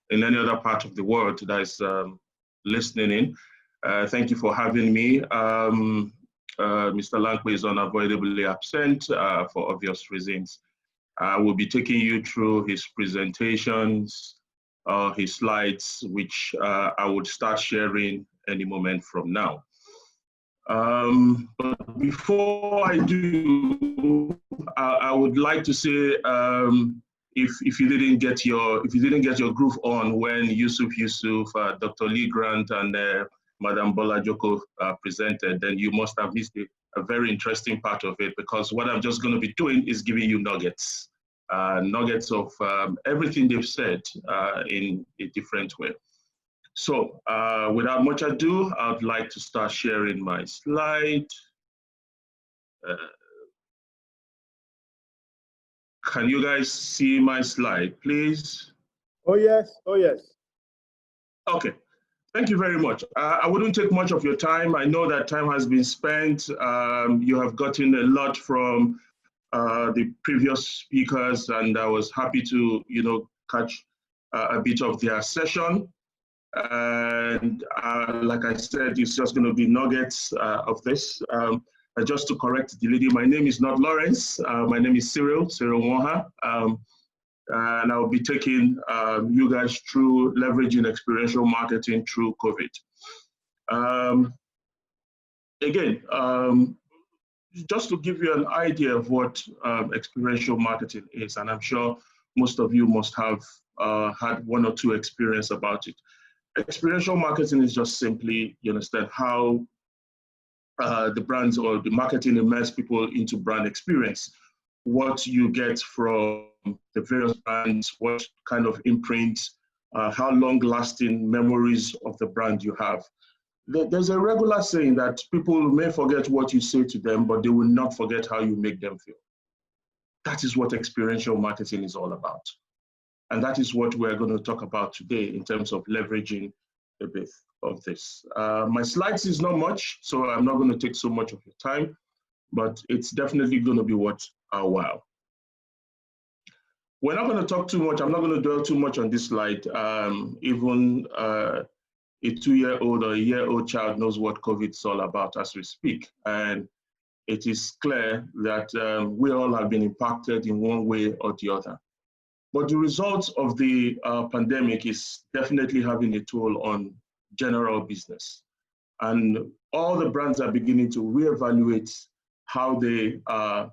in any other part of the world that is listening in. Thank you for having me. Mr. Lampe is unavoidably absent for obvious reasons. I will be taking you through his presentations, his slides, which I would start sharing any moment from now. But before I do, I would like to say, if you didn't get your groove on when Yusuf, Dr. Lee Grant, and Madam Bola Joko presented, then you must have missed a very interesting part of it, because what I'm just going to be doing is giving you nuggets of everything they've said in a different way. So without much ado, I'd like to start sharing my slide. Can you guys see my slide, please? Oh, yes. Oh, yes. Okay. Thank you very much. I wouldn't take much of your time. I know that time has been spent. You have gotten a lot from the previous speakers, and I was happy to, catch a bit of their session. And like I said, it's just going to be nuggets of this. Just to correct the lady, my name is not Lawrence. My name is Cyril Moha. And I'll be taking you guys through leveraging experiential marketing through COVID. Again, just to give you an idea of what experiential marketing is, and I'm sure most of you must have had one or two experience about it. Experiential marketing is just simply, you understand, how the brands or the marketing immerse people into brand experience. What you get from the various brands, what kind of imprint, how long-lasting memories of the brand you have. There's a regular saying that people may forget what you say to them, but they will not forget how you make them feel. That is what experiential marketing is all about. And that is what we're going to talk about today in terms of leveraging a bit of this. My slides is not much, so I'm not going to take so much of your time, but it's definitely going to be worth a while. We're not going to talk too much. I'm not going to dwell too much on this slide. Even a 2-year-old or a year-old child knows what COVID is all about as we speak. And it is clear that we all have been impacted in one way or the other. But the results of the pandemic is definitely having a toll on general business. And all the brands are beginning to reevaluate how they are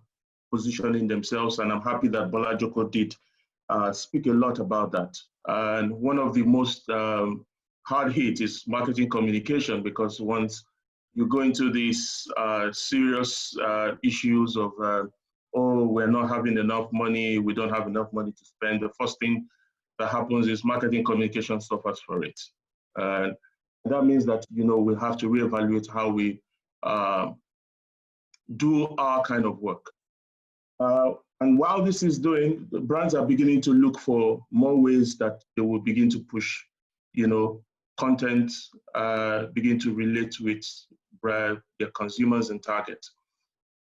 positioning themselves. And I'm happy that Bola Joko did speak a lot about that. And one of the most hard hit is marketing communication, because once you go into these serious issues of oh, we're not having enough money, we don't have enough money to spend, the first thing that happens is marketing communication suffers for it. And that means that, we have to reevaluate how we do our kind of work. And while this is doing, the brands are beginning to look for more ways that they will begin to push, content, begin to relate with their consumers and target.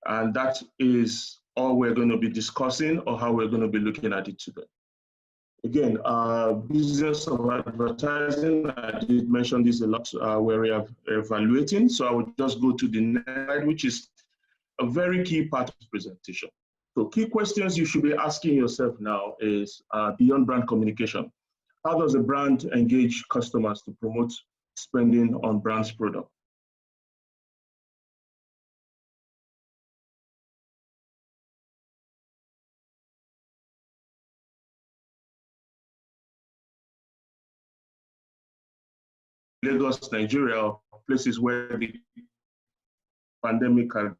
And that is all we're going to be discussing, or how we're going to be looking at it today. Again, business of advertising, I did mention this a lot, where we are evaluating. So I would just go to the next slide, which is a very key part of the presentation. So key questions you should be asking yourself now is beyond brand communication. How does a brand engage customers to promote spending on brand's product? Lagos, Nigeria, places where the pandemic has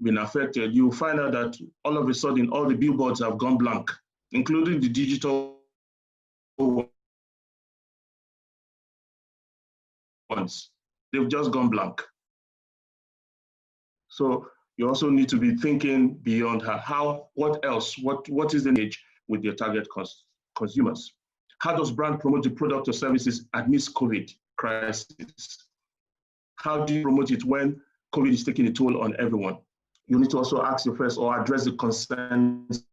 been affected, you'll find out that all of a sudden, all the billboards have gone blank, including the digital ones. They've just gone blank. So you also need to be thinking beyond what else, what is the niche with your target consumers? How does brand promote the product or services amidst COVID crisis? How do you promote it when COVID is taking a toll on everyone? You need to also ask yourself or address the concerns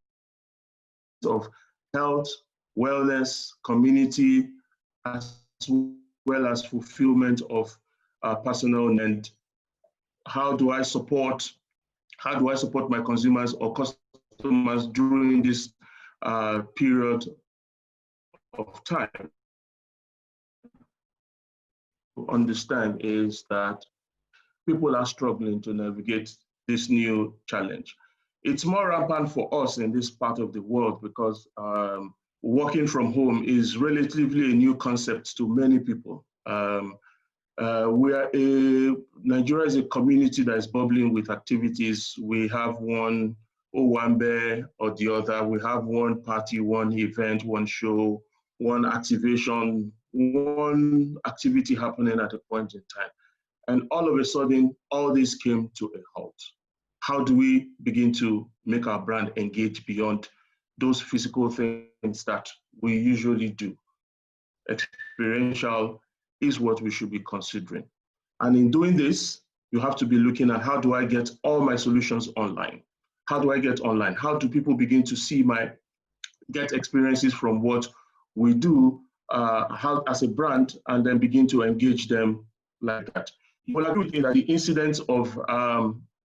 of health, wellness, community, as well as fulfillment of personal need. How do I support my consumers or customers during this period of time? To understand is that people are struggling to navigate this new challenge. It's more rampant for us in this part of the world because working from home is relatively a new concept to many people. Nigeria is a community that is bubbling with activities. We have one Owambe or the other. We have one party, one event, one show, one activation, one activity happening at a point in time. And all of a sudden, all this came to a halt. How do we begin to make our brand engage beyond those physical things that we usually do? Experiential is what we should be considering. And in doing this, you have to be looking at, how do I get all my solutions online? How do I get online? How do people begin to see get experiences from what we do how, as a brand, and then begin to engage them like that? You will agree with me that the incidence of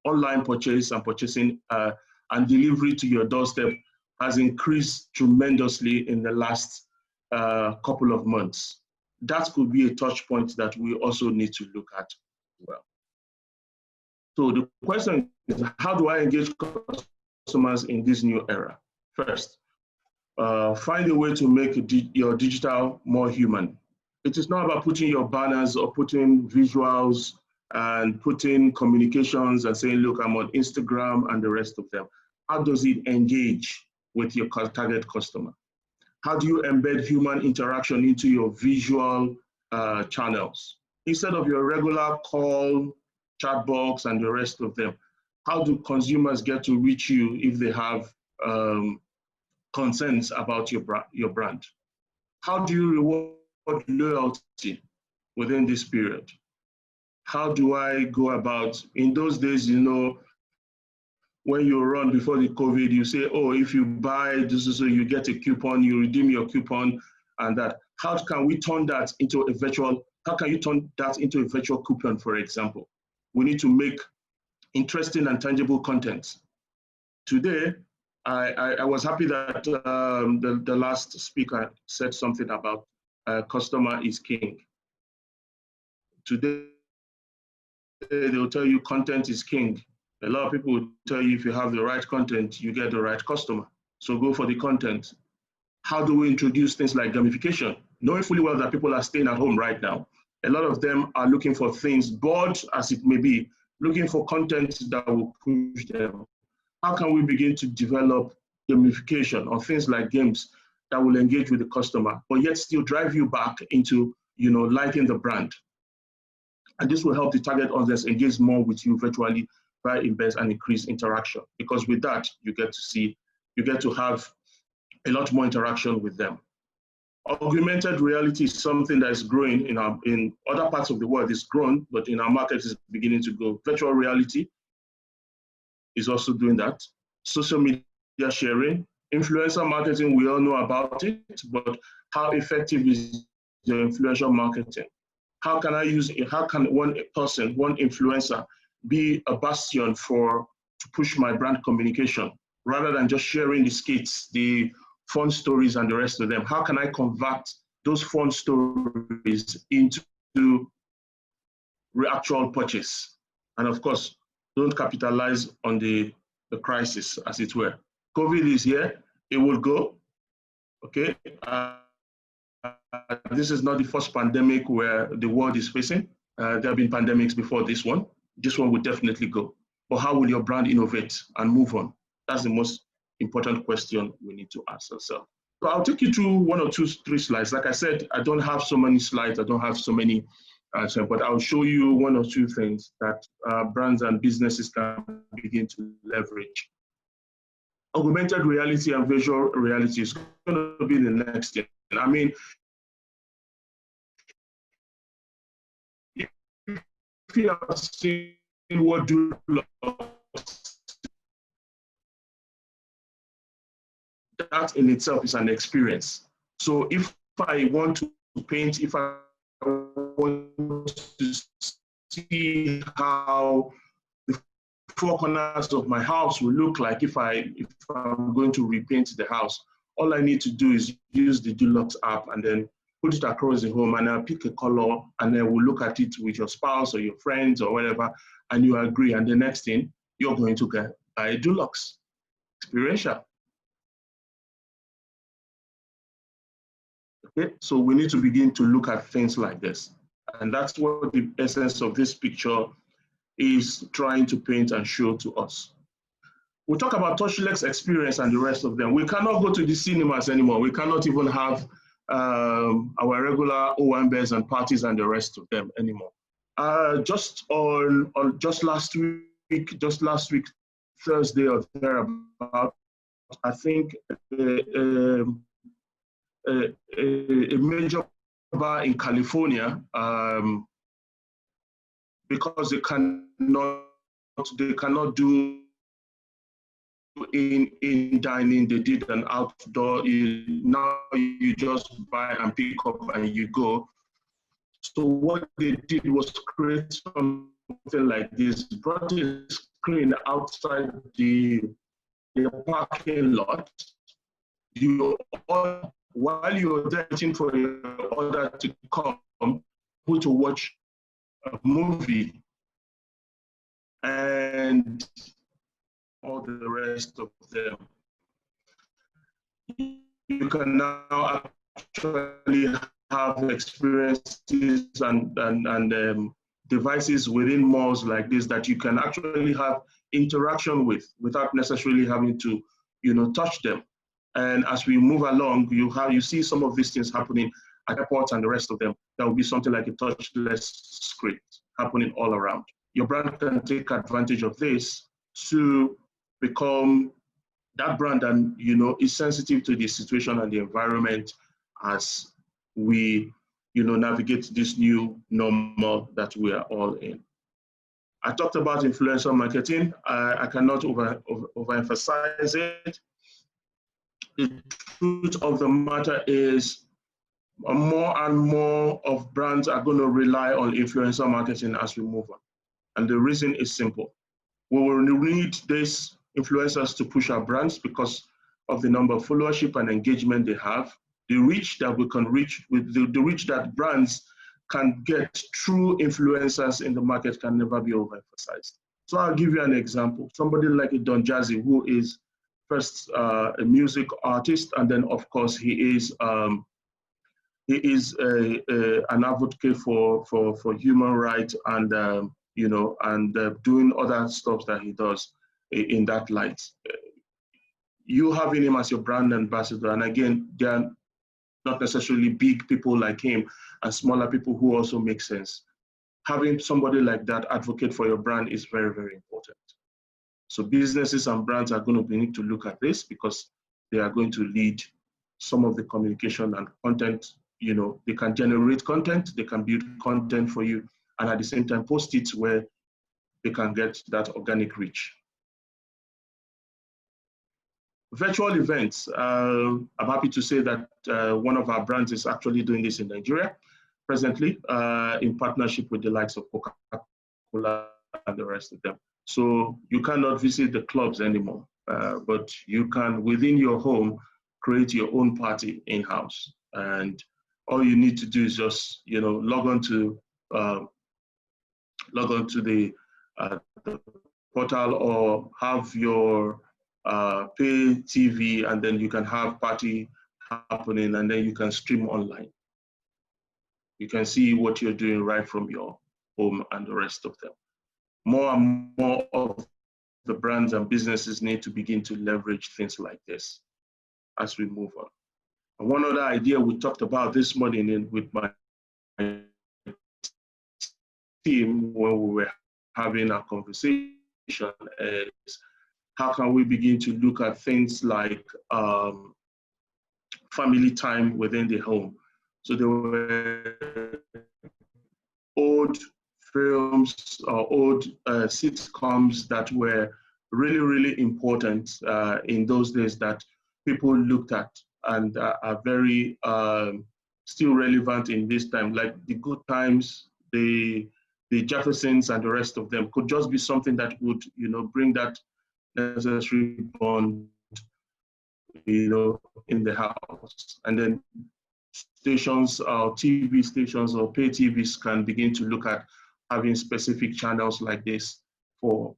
online purchase and purchasing and delivery to your doorstep has increased tremendously in the last couple of months. That could be a touch point that we also need to look at as well. So the question is, how do I engage customers in this new era? First, find a way to make your digital more human. It is not about putting your banners or putting visuals and putting communications and saying, look, I'm on Instagram and the rest of them. How does it engage with your target customer? How do you embed human interaction into your visual channels? Instead of your regular call, chat box, and the rest of them, how do consumers get to reach you if they have concerns about your brand? How do you reward loyalty within this period? How do I go about, in those days, you know, when you run before the COVID, you say, oh, if you buy this, so you get a coupon, you redeem your coupon, and that. How can we turn that into a virtual, how can you turn that into a virtual coupon, for example? We need to make interesting and tangible content. Today, I was happy that the last speaker said something about customer is king. Today, they'll tell you content is king. A lot of people will tell you if you have the right content, you get the right customer. So go for the content. How do we introduce things like gamification? Knowing fully well that people are staying at home right now. A lot of them are looking for things, bored as it may be, looking for content that will push them. How can we begin to develop gamification or things like games that will engage with the customer, but yet still drive you back into, you know, liking the brand? And this will help the target audience engage more with you virtually via events and increase interaction. Because with that, you get to have a lot more interaction with them. Augmented reality is something that is growing in other parts of the world. It's grown, but in our market is beginning to grow. Virtual reality is also doing that. Social media sharing, influencer marketing, we all know about it, but how effective is the influencer marketing? How can one person, one influencer, be a bastion to push my brand communication rather than just sharing the skits, the fun stories and the rest of them? How can I convert those fun stories into actual purchase? And of course, don't capitalize on the crisis, as it were. COVID is here, it will go, okay? This is not the first pandemic where the world is facing. There have been pandemics before this one. This one will definitely go. But how will your brand innovate and move on? That's the most important question we need to ask ourselves. So I'll take you through 1 or 2, 3 slides. Like I said, I don't have so many slides. I don't have so many, but I'll show you 1 or 2 things that brands and businesses can begin to leverage. Augmented reality and visual reality is going to be the next thing. I mean, if you have seen what do that in itself is an experience. So if I want to paint, if I want to see how the four corners of my house will look like if I'm going to repaint the house, all I need to do is use the Dulux app and then put it across the home, and I'll pick a color, and then we'll look at it with your spouse or your friends or whatever, and you agree. And the next thing, you're going to get a Dulux Experiential. Okay, so we need to begin to look at things like this. And that's what the essence of this picture is trying to paint and show to us. We'll talk about Touchless experience and the rest of them. We cannot go to the cinemas anymore. We cannot even have our regular OMBs and parties and the rest of them anymore. Just last week, Thursday or thereabout, I think a major bar in California, because they cannot do in dining, they did an outdoor. Now you just buy and pick up and you go. So what they did was create something like this, brought a screen outside the parking lot. While you're there waiting for your order to come, to watch a movie and all the rest of them. You can now actually have experiences and devices within malls like this that you can actually have interaction with without necessarily having to, touch them. And as we move along, you see some of these things happening at airports and the rest of them. That will be something like a touchless script happening all around. Your brand can take advantage of this to become that brand and is sensitive to the situation and the environment as we navigate this new normal that we are all in. I talked about influencer marketing. I cannot overemphasize it. The truth of the matter is more and more of brands are going to rely on influencer marketing as we move on. And the reason is simple. We will need these influencers to push our brands because of the number of followership and engagement they have, the reach that we can reach with the reach that brands can get through influencers in the market can never be overemphasized. So I'll give you an example. Somebody like a Don Jazzy, who is first a music artist, and then of course he is an advocate for human rights and doing other stuff that he does in that light. You having him as your brand ambassador, and again, they are not necessarily big people like him, and smaller people who also make sense. Having somebody like that advocate for your brand is very, very important. So businesses and brands are going to need to look at this because they are going to lead some of the communication and content. They can generate content, they can build content for you, and at the same time post it where they can get that organic reach. Virtual events. I'm happy to say that one of our brands is actually doing this in Nigeria presently in partnership with the likes of Coca-Cola and the rest of them. So you cannot visit the clubs anymore, but you can, within your home, create your own party in-house. And all you need to do is just, log on to the portal or have your pay TV, and then you can have party happening, and then you can stream online. You can see what you're doing right from your home and the rest of them. More and more of the brands and businesses need to begin to leverage things like this as we move on. And one other idea we talked about this morning with my team when we were having a conversation is how can we begin to look at things like family time within the home. So there were old films or old sitcoms that were really, really important in those days that people looked at and are very still relevant in this time, like the Good Times, the Jeffersons, and the rest of them, could just be something that would, bring that necessary bond, in the house. And then stations, TV stations or pay TVs can begin to look at having specific channels like this to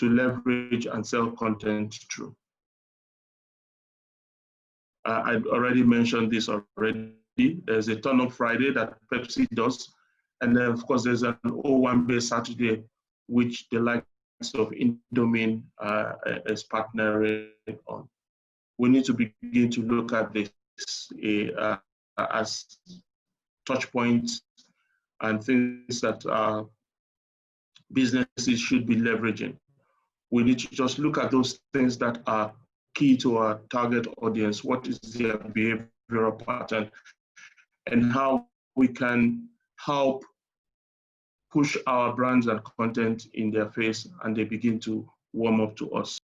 leverage and sell content through. I already mentioned this already. There's a Turn Up Friday that Pepsi does. And then, of course, there's an O1 Saturday, which the likes of Indomine is partnering on. We need to begin to look at this as touch points and things that businesses should be leveraging. We need to just look at those things that are key to our target audience. What is their behavioral pattern, and how we can help push our brands and content in their face, and they begin to warm up to us.